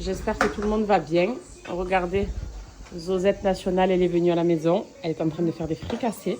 J'espère que tout le monde va bien. Regardez, Zozette Nationale, elle est venue à la maison. Elle est en train de faire des fricassés.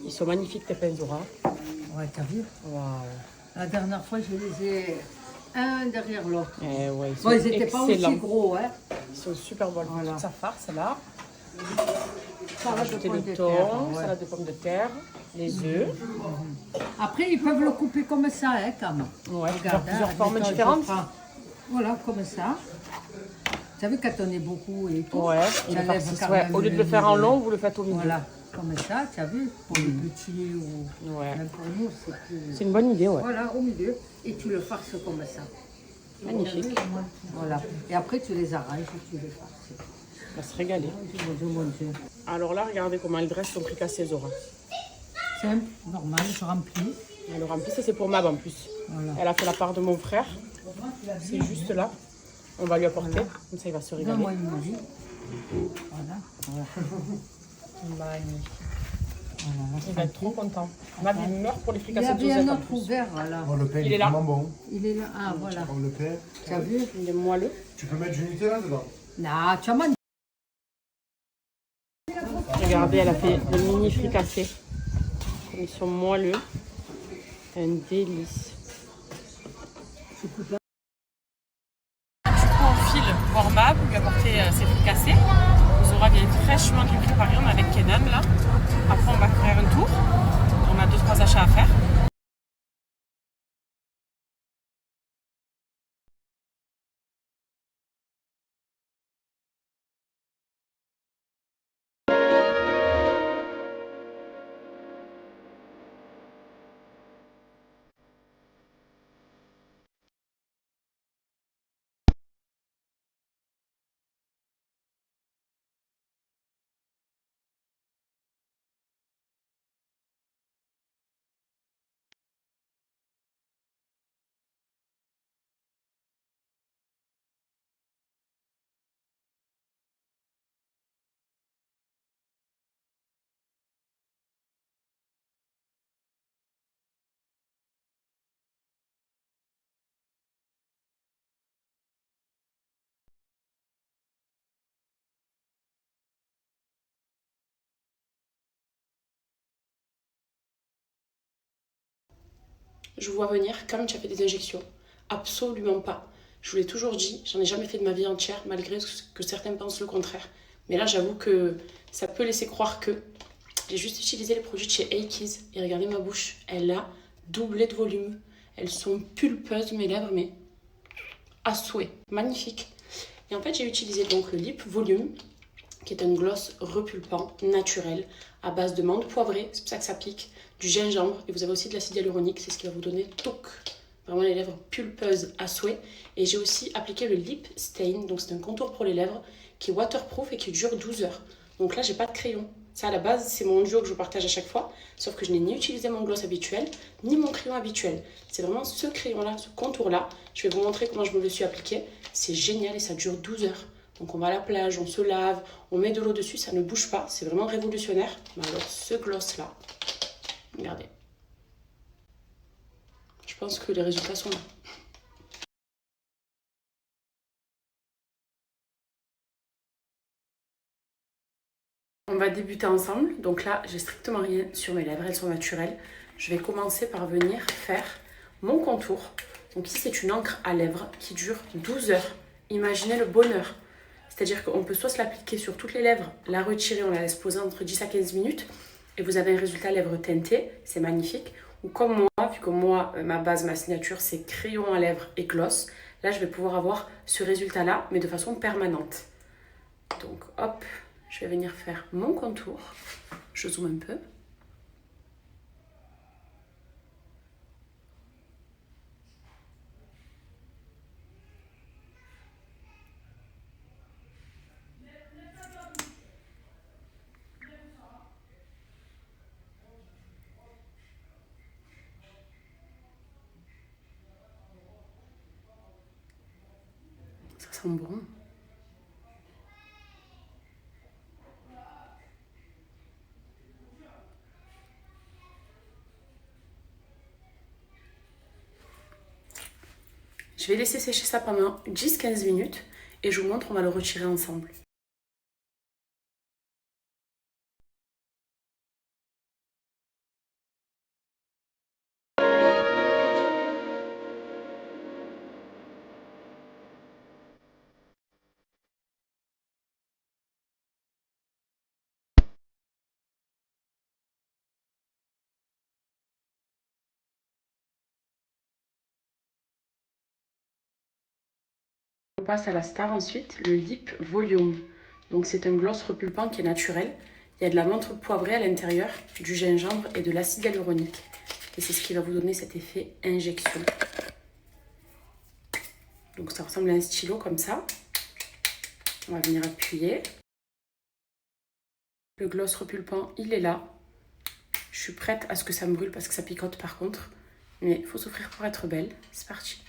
Ils sont magnifiques, tes pains Zora. Ouais, t'as vu? Waouh. La dernière fois, je les ai un derrière l'autre. Eh ouais, Bon, ils n'étaient pas aussi gros, hein. Ils sont super bons. Voilà. Toute sa farce, là. Salade de Ajouter pommes le de thon, terre, ouais. salade de pommes de terre, les œufs. Après, ils peuvent le couper comme ça, hein, quand même. Ouais, Regarde, plusieurs hein, formes admettons, je différentes. prends- Voilà, comme ça. Vous savez, quand on est beaucoup et tout, Ouais, tu il est enlèves farci, quand ouais. même Au lieu de le le faire en milieu. long, vous le faites au milieu. Voilà, comme ça, tu as vu, pour les petits ou Ouais. même pour nous, c'est plus... C'est une bonne idée, ouais. Voilà, au milieu, et tu le farces comme ça. Magnifique. Voilà, et après tu les arranges et tu les farces. On va se régaler. Mon Dieu, mon Dieu. Alors là, regardez comment elle dresse son fricassé Zora. Simple, normal, je remplis. Elle le remplit, ça c'est pour Mab en plus. Voilà. Elle a fait la part de mon frère. C'est juste là. On va lui apporter. Voilà. Comme ça, il va se régaler. Donne-moi une magie. Voilà. Magnifique. Voilà, Il va être trop content. Mab, il meurt pour les il y fricassés de avait Zozette un en autre plus. ouvert, voilà. Oh, le pain Il est est là. vraiment bon. Il est là, ah voilà. Oh, le pain. Tu as vu? Il est moelleux. Tu peux mettre du Nutella dedans. Non, tu as mal. Regardez, elle a fait des mini fricassés. Comme ils sont moelleux. C'est un délice. Du coup, on file voir Mab, lui apporter ses fricassés. Zora vient fraîchement de lui préparer. On est avec Kenan là. Après, on va faire un tour. On a 2-3 achats à faire. Je vous vois venir comme tu as fait des injections. Absolument pas. Je vous l'ai toujours dit, j'en ai jamais fait de ma vie entière, malgré que certains pensent le contraire. Mais là, j'avoue que ça peut laisser croire que j'ai juste utilisé les produits de chez Akeys. Et regardez ma bouche, elle a doublé de volume. Elles sont pulpeuses, mes lèvres, mais à souhait. Magnifique. Et en fait, j'ai utilisé donc le Lip Volume, qui est un gloss repulpant, naturel, à base de menthe poivrée, c'est pour ça que ça pique, du gingembre, et vous avez aussi de l'acide hyaluronique, c'est ce qui va vous donner toc, vraiment les lèvres pulpeuses à souhait. Et j'ai aussi appliqué le Lip Stain, donc c'est un contour pour les lèvres, qui est waterproof et qui dure 12 heures. Donc là, j'ai pas de crayon. Ça, à la base, c'est mon duo que je partage à chaque fois, sauf que je n'ai ni utilisé mon gloss habituel, ni mon crayon habituel. C'est vraiment ce crayon-là, ce contour-là. Je vais vous montrer comment je me le suis appliqué. C'est génial et ça dure 12 heures. Donc on va à la plage, on se lave, on met de l'eau dessus, ça ne bouge pas, c'est vraiment révolutionnaire. Mais alors ce gloss là, regardez. Je pense que les résultats sont là. On va débuter ensemble, donc là j'ai strictement rien sur mes lèvres, elles sont naturelles. Je vais commencer par venir faire mon contour. Donc ici c'est une encre à lèvres qui dure 12 heures. Imaginez le bonheur. C'est-à-dire qu'on peut soit se l'appliquer sur toutes les lèvres, la retirer, on la laisse poser entre 10 à 15 minutes et vous avez un résultat lèvres teintées, c'est magnifique. Ou comme moi, vu que moi, ma base, ma signature, c'est crayon à lèvres et gloss, là je vais pouvoir avoir ce résultat-là, mais de façon permanente. Donc hop, je vais venir faire mon contour. Je zoome un peu. Ça sent bon. vais laisser sécher ça pendant 10-15 minutes et je vous montre, on va le retirer ensemble. On passe à la star ensuite, le Lip Volume. Donc c'est un gloss repulpant qui est naturel. Il y a de la menthe poivrée à l'intérieur, du gingembre et de l'acide hyaluronique. Et c'est ce qui va vous donner cet effet injection. Donc ça ressemble à un stylo comme ça. On va venir appuyer. Le gloss repulpant, il est là. Je suis prête à ce que ça me brûle parce que ça picote par contre. Mais il faut s'offrir pour être belle. C'est parti.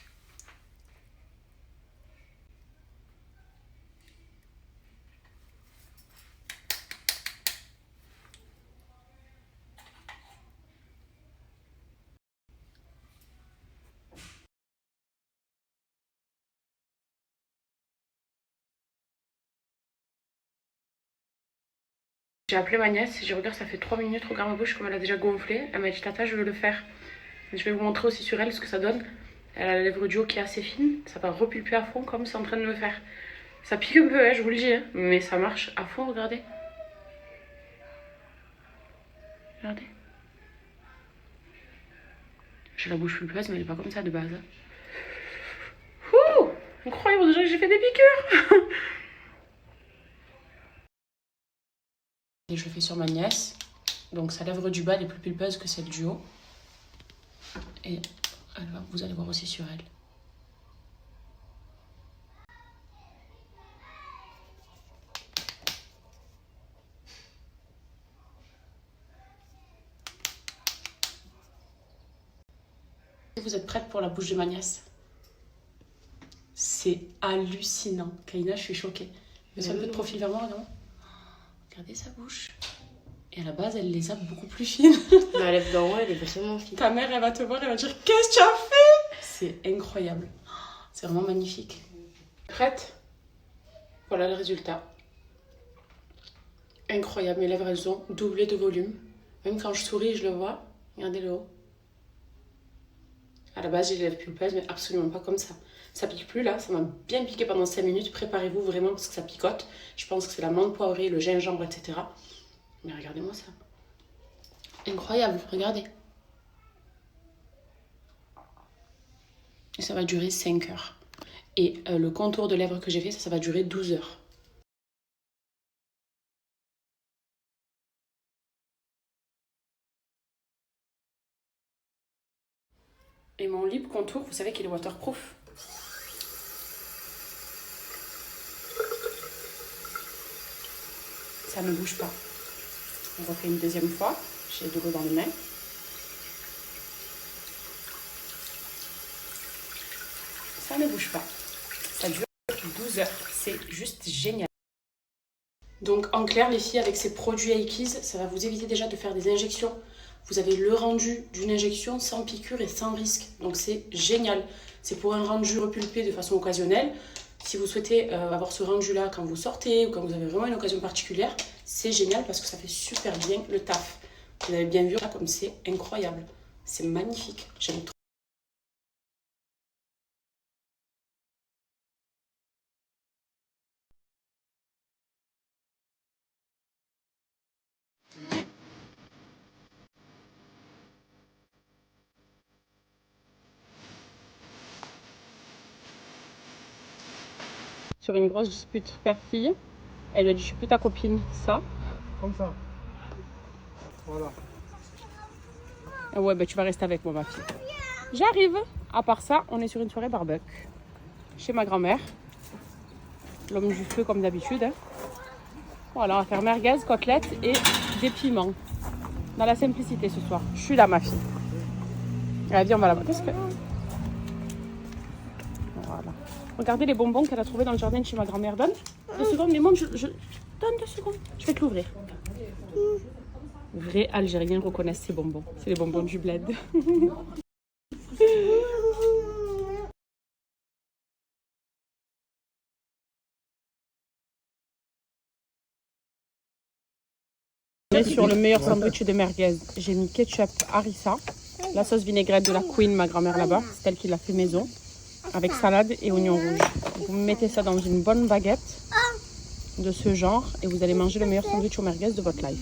J'ai appelé ma nièce, je regarde, ça fait 3 minutes, regarde ma bouche comme elle a déjà gonflé. Elle m'a dit tata, je veux le faire. Je vais vous montrer aussi sur elle ce que ça donne. Elle a la lèvre du haut qui est assez fine, ça va repulper à fond comme c'est en train de me faire. Ça pique un peu, hein, je vous le dis, hein, mais ça marche à fond, regardez. Regardez. J'ai la bouche pulpeuse, mais elle n'est pas comme ça de base. Ouh, incroyable, déjà que j'ai fait des piqûres. Et je le fais sur ma nièce. Donc sa lèvre du bas elle est plus pulpeuse que celle du haut. Et vous allez voir aussi sur elle. Vous êtes prête pour la bouche de ma nièce? C'est hallucinant. Kaina, je suis choquée. Mais un peu de profil vers moi, non? Regardez sa bouche. Et à la base, elle les a beaucoup plus fines. La lèvre d'en haut, elle est vraiment fine. Ta mère, elle va te voir, elle va dire « Qu'est-ce que tu as fait ?» C'est incroyable. C'est vraiment magnifique. Prête? Voilà le résultat. Incroyable. Mes lèvres, elles ont doublé de volume. Même quand je souris, je le vois. Regardez le haut. À la base, j'ai les lèvres pulpeuses, mais absolument pas comme ça. Ça pique plus là, ça m'a bien piqué pendant 5 minutes. Préparez-vous vraiment parce que ça picote. Je pense que c'est la menthe poivrée, le gingembre, etc. Mais regardez-moi ça. Incroyable, regardez. Et ça va durer 5 heures. Et le contour de lèvres que j'ai fait, ça va durer 12 heures. Et mon lip contour, vous savez qu'il est waterproof. Ça ne bouge pas. On refait une deuxième fois. J'ai de l'eau dans les mains. Ça ne bouge pas. Ça dure 12 heures. C'est juste génial. Donc en clair, les filles, avec ces produits Akeys, ça va vous éviter déjà de faire des injections. Vous avez le rendu d'une injection sans piqûre et sans risque. Donc c'est génial. C'est pour un rendu repulpé de façon occasionnelle. Si vous souhaitez avoir ce rendu-là quand vous sortez ou quand vous avez vraiment une occasion particulière, c'est génial parce que ça fait super bien le taf. Vous avez bien vu là comme c'est incroyable. C'est magnifique. J'aime trop. Sur une grosse dispute père-fille, elle lui a dit je suis plus ta copine, ça. Comme ça. Voilà. Ah ouais, bah tu vas rester avec moi ma fille. J'arrive. À part ça, on est sur une soirée barbecue. Chez ma grand-mère. L'homme du feu comme d'habitude. Hein. Voilà, on va faire merguez, côtelettes et des piments. Dans la simplicité ce soir. Je suis là ma fille. Allez, viens, on va là-bas. Qu'est-ce que... Voilà. Regardez les bonbons qu'elle a trouvés dans le jardin de chez ma grand-mère. Donne 2 secondes, mais moi je... Donne 2 secondes. Je vais te l'ouvrir. Vrais Algériens reconnaissent ces bonbons. C'est les bonbons du bled. On est sur le meilleur sandwich de merguez. J'ai mis ketchup harissa, la sauce vinaigrette de la Queen, ma grand-mère là-bas, c'est elle qui l'a fait maison, avec salade et oignons rouges. Vous mettez ça dans une bonne baguette de ce genre et vous allez manger le meilleur sandwich aux merguez de votre life.